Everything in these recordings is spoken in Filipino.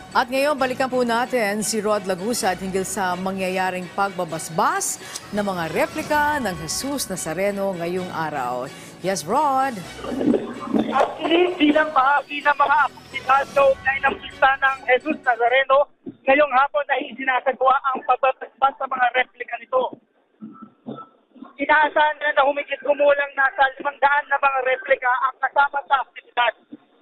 At ngayon, balikan po natin si Rod Lagusa hinggil sa mangyayaring pagbabasbas ng mga replika ng Jesus Nazareno ngayong araw. Yes, Rod. Actually, bilang bahagi ng mga aktibidad kaugnay ng pista ng Jesus Nazareno, ngayong hapon ay isinasagawa ang pagbabasbas sa mga replika nito. Inaasahan na humigit kumulang nasa 500 na mga replika ang kasama sa aktibidad.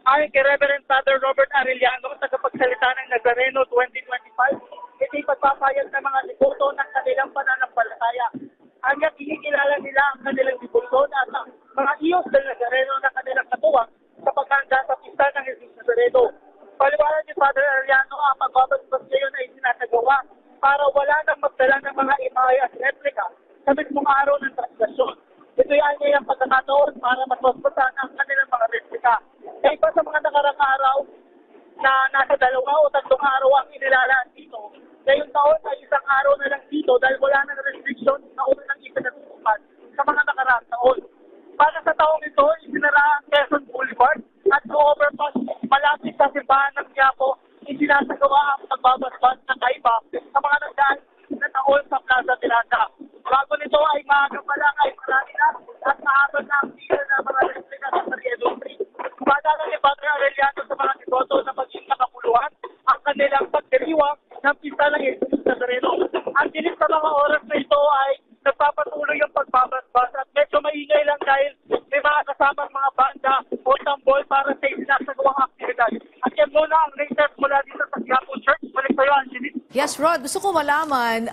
Ayon kay Reverend Father Robert Arellano, tagapagsalita ng Nazareno 2025, ito'y pagpapayag ng mga devoto ng kanilang pananampalataya. Hanggang kinikilala nila ang kanilang devotion at ang mga iyos ng Nazareno na kanilang katuwang sa paghanda sa pista ng Jesus Nazareno. Paliwanag ni Father Arellano, ang pagbabasbas ngayon ay sinasagawa para wala nang magdala ng mga imahe at replika sa mismong araw ng translasyon. Ito'y anyayang pagkakataon para masbasbasan ang kanilang mga replika. Kaya pa sa mga nakarang araw na nasa 2 o 3 araw ang inilalaan dito, ngayong taon ay 1 araw na lang dito dahil wala nang restriction na unang ipinatutupad sa mga nakarang taon. Para sa taong ito, isinara ang Quezon Boulevard at sa overpass malapit sa simbahan ng Quiapo, isinasagawa ang pagbabasbas ng kaiba sa mga nagdaan na taon sa Plaza Tiranda. Bago nito ay maaga pa lang ay marami na at mahabang na ang pila ng mga replika sa Sariedo Street. Padala ni Padre Arellano sa mga devoto na maging nakapuluhan ang kanilang pagdiriwang ng pista ng Jesus Nazareno. Ang dilim sa mga oras na ito ay nagpapatuloy ang pagbabasbas at medyo maingay lang dahil may mga kasamang mga banda o tambol para sa isinasagawang aktibidad. At yan muna ang latest mula dito sa Quiapo Church. Balik sa'yo, Angeline. Yes, Rod. Gusto ko malaman,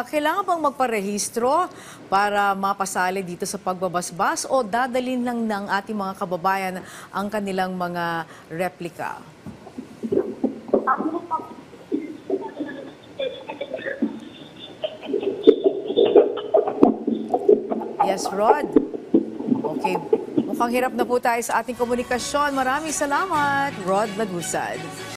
kailangan bang magparehistro para mapasali dito sa pagbabasbas o dadalhin lang ng ating mga kababayan ang kanilang mga replika? Yes, Rod. Okay. Mukhang hirap na po tayo sa ating komunikasyon. Maraming salamat, Rod Lagusad.